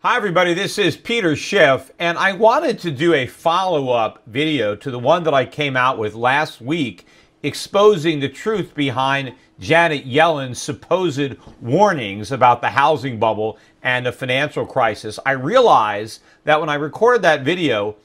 Hi everybody, this is Peter Schiff, and I wanted to do a follow-up video to the one that I came out with last week exposing the truth behind Janet Yellen's supposed warnings about the housing bubble and the financial crisis. I realized that when I recorded that video,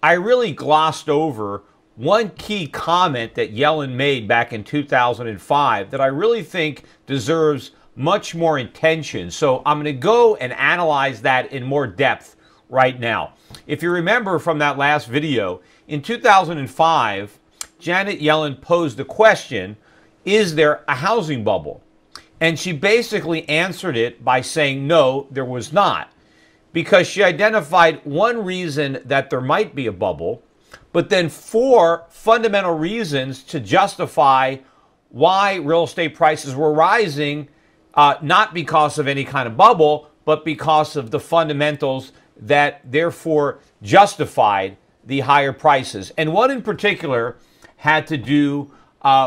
I really glossed over one key comment that Yellen made back in 2005 that I really think deserves much more attention. So I'm going to go and analyze that in more depth right now. If you remember from that last video, in 2005, Janet Yellen posed the question, is there a housing bubble? And she basically answered it by saying no, there was not, because she identified one reason that there might be a bubble, but then four fundamental reasons to justify why real estate prices were rising, not because of any kind of bubble, but because of the fundamentals that therefore justified the higher prices. And one in particular had to do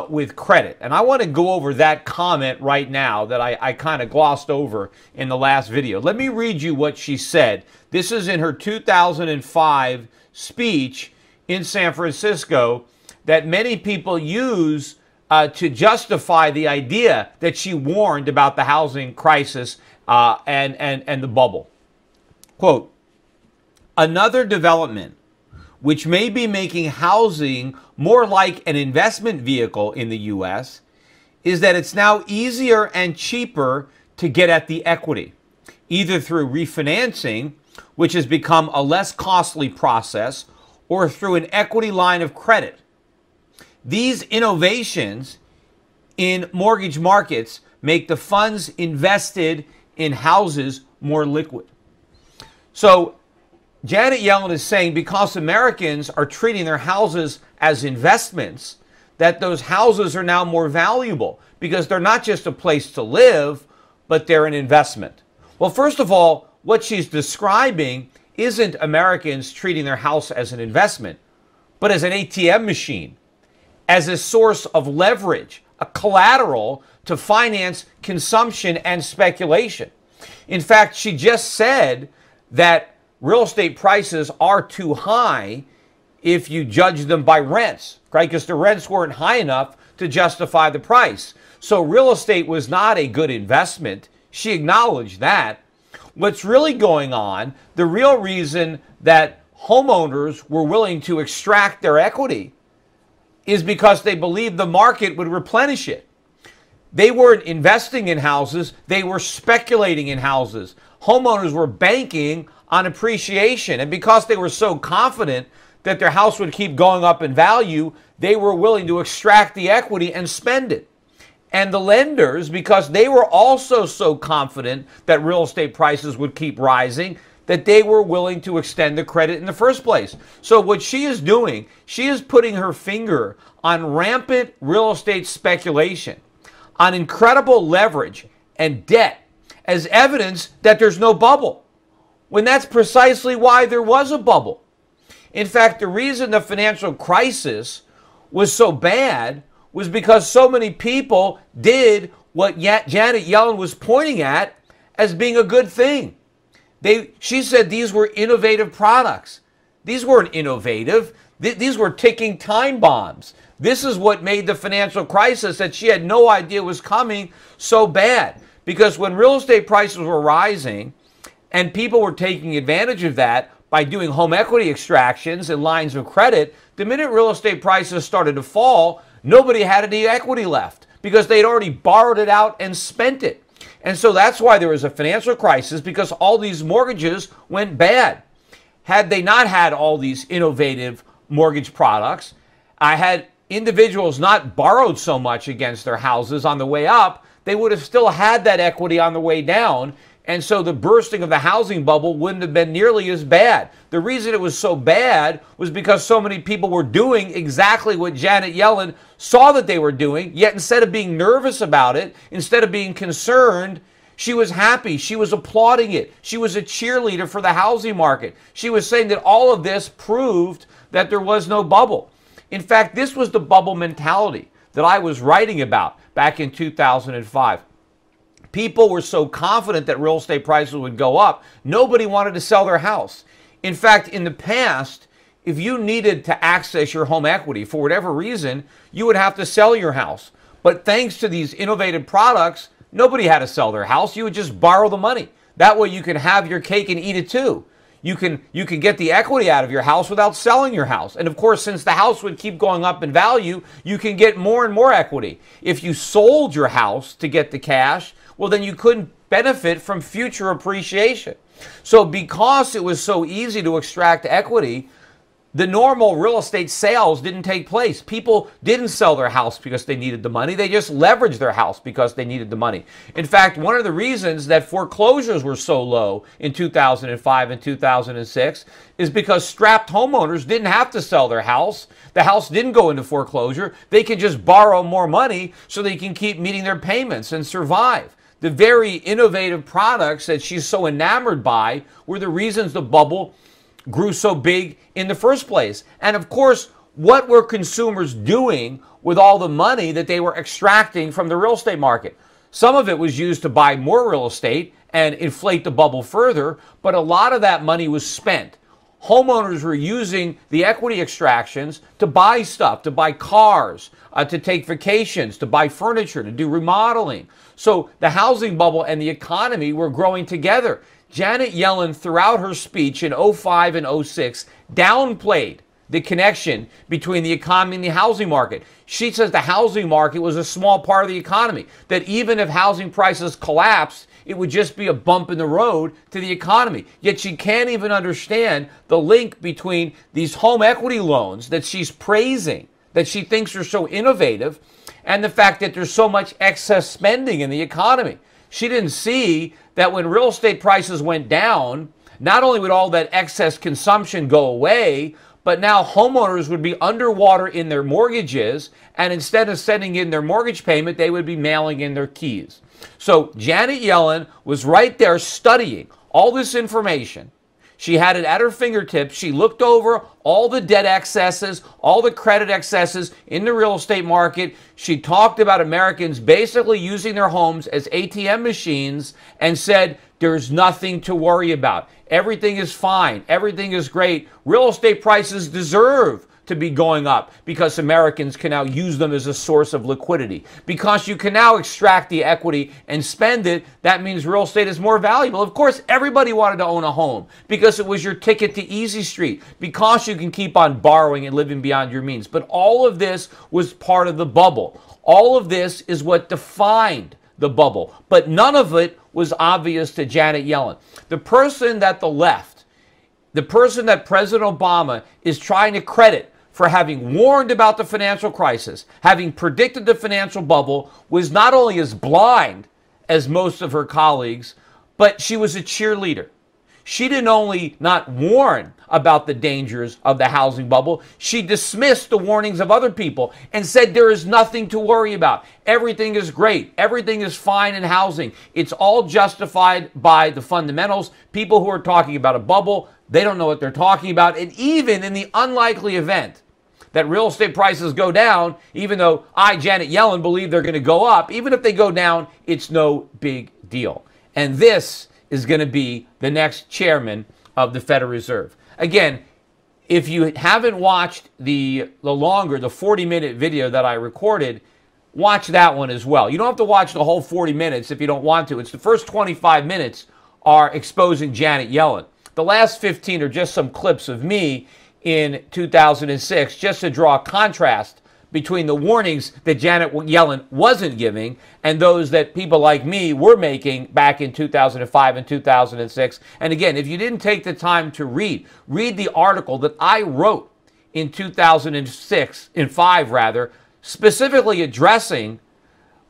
with credit. And I want to go over that comment right now that I kind of glossed over in the last video. Let me read you what she said. This is in her 2005 speech in San Francisco that many people use to justify the idea that she warned about the housing crisis and the bubble. Quote, "Another development which may be making housing more like an investment vehicle in the U.S. is that it's now easier and cheaper to get at the equity, either through refinancing, which has become a less costly process, or through an equity line of credit. These innovations in mortgage markets make the funds invested in houses more liquid." So Janet Yellen is saying because Americans are treating their houses as investments, that those houses are now more valuable because they're not just a place to live, but they're an investment. Well, first of all, what she's describing isn't Americans treating their house as an investment, but as an ATM machine, as a source of leverage, a collateral to finance consumption and speculation. In fact, she just said that real estate prices are too high if you judge them by rents, right? Because the rents weren't high enough to justify the price. So real estate was not a good investment. She acknowledged that. What's really going on, the real reason that homeowners were willing to extract their equity is because they believed the market would replenish it. They weren't investing in houses, they were speculating in houses. Homeowners were banking on appreciation, and because they were so confident that their house would keep going up in value, they were willing to extract the equity and spend it. And the lenders, because they were also so confident that real estate prices would keep rising, that they were willing to extend the credit in the first place. So what she is doing, she is putting her finger on rampant real estate speculation, on incredible leverage and debt as evidence that there's no bubble, when that's precisely why there was a bubble. In fact, the reason the financial crisis was so bad was because so many people did what Janet Yellen was pointing at as being a good thing. She said these were innovative products. These weren't innovative. These were ticking time bombs. This is what made the financial crisis that she had no idea was coming so bad. Because when real estate prices were rising and people were taking advantage of that by doing home equity extractions and lines of credit, the minute real estate prices started to fall, nobody had any equity left because they'd already borrowed it out and spent it. And so that's why there was a financial crisis, because all these mortgages went bad. Had they not had all these innovative mortgage products, had individuals not borrowed so much against their houses on the way up, they would have still had that equity on the way down. And so the bursting of the housing bubble wouldn't have been nearly as bad. The reason it was so bad was because so many people were doing exactly what Janet Yellen saw that they were doing, yet instead of being nervous about it, instead of being concerned, she was happy. She was applauding it. She was a cheerleader for the housing market. She was saying that all of this proved that there was no bubble. In fact, this was the bubble mentality that I was writing about back in 2005. People were so confident that real estate prices would go up, nobody wanted to sell their house. In fact, in the past, if you needed to access your home equity for whatever reason, you would have to sell your house. But thanks to these innovative products, nobody had to sell their house. You would just borrow the money. That way you can have your cake and eat it too. You can get the equity out of your house without selling your house. And of course, since the house would keep going up in value, you can get more and more equity. If you sold your house to get the cash, well, then you couldn't benefit from future appreciation. So because it was so easy to extract equity, the normal real estate sales didn't take place. People didn't sell their house because they needed the money. They just leveraged their house because they needed the money. In fact, one of the reasons that foreclosures were so low in 2005 and 2006 is because strapped homeowners didn't have to sell their house. The house didn't go into foreclosure. They can just borrow more money so they can keep meeting their payments and survive. The very innovative products that she's so enamored by were the reasons the bubble grew so big in the first place. And of course, what were consumers doing with all the money that they were extracting from the real estate market? Some of it was used to buy more real estate and inflate the bubble further, but a lot of that money was spent. Homeowners were using the equity extractions to buy stuff, to buy cars, to take vacations, to buy furniture, to do remodeling. So the housing bubble and the economy were growing together. Janet Yellen, throughout her speech in 05 and 06, downplayed the connection between the economy and the housing market. She says the housing market was a small part of the economy, that even if housing prices collapsed, it would just be a bump in the road to the economy. Yet she can't even understand the link between these home equity loans that she's praising, that she thinks are so innovative, and the fact that there's so much excess spending in the economy. She didn't see that when real estate prices went down, not only would all that excess consumption go away, but now homeowners would be underwater in their mortgages, and instead of sending in their mortgage payment, they would be mailing in their keys. So Janet Yellen was right there studying all this information. She had it at her fingertips. She looked over all the debt excesses, all the credit excesses in the real estate market. She talked about Americans basically using their homes as ATM machines and said, there's nothing to worry about. Everything is fine. Everything is great. Real estate prices deserve to be going up because Americans can now use them as a source of liquidity. Because you can now extract the equity and spend it, that means real estate is more valuable. Of course, everybody wanted to own a home because it was your ticket to Easy Street, because you can keep on borrowing and living beyond your means. But all of this was part of the bubble. All of this is what defined the bubble. But none of it was obvious to Janet Yellen. The person that the left, the person that President Obama is trying to credit for having warned about the financial crisis, having predicted the financial bubble, was not only as blind as most of her colleagues, but she was a cheerleader. She didn't only not warn about the dangers of the housing bubble, she dismissed the warnings of other people and said there is nothing to worry about. Everything is great. Everything is fine in housing. It's all justified by the fundamentals. People who are talking about a bubble, they don't know what they're talking about. And even in the unlikely event that real estate prices go down, even though I, Janet Yellen, believe they're going to go up, even if they go down, it's no big deal. And this is going to be the next chairman of the Federal Reserve. Again, if you haven't watched the 40-minute video that I recorded, watch that one as well. You don't have to watch the whole 40 minutes if you don't want to. It's the first 25 minutes are exposing Janet Yellen. The last 15 are just some clips of me in 2006, just to draw a contrast between the warnings that Janet Yellen wasn't giving and those that people like me were making back in 2005 and 2006. And again, if you didn't take the time to read the article that I wrote in 2005, specifically addressing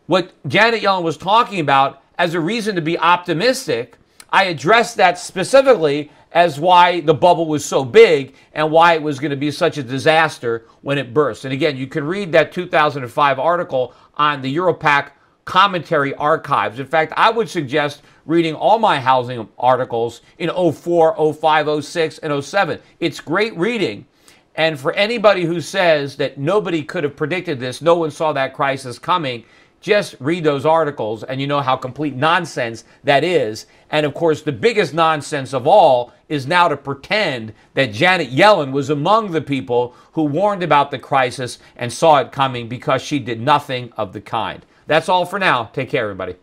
what Janet Yellen was talking about as a reason to be optimistic. I addressed that specifically as why the bubble was so big and why it was going to be such a disaster when it burst. And again, you can read that 2005 article on the Europac commentary archives. In fact, I would suggest reading all my housing articles in 04, 05, 06, and 07. It's great reading. And for anybody who says that nobody could have predicted this, no one saw that crisis coming, Just read those articles and you know how complete nonsense that is. And of course, the biggest nonsense of all is now to pretend that Janet Yellen was among the people who warned about the crisis and saw it coming, because she did nothing of the kind. That's all for now. Take care, everybody.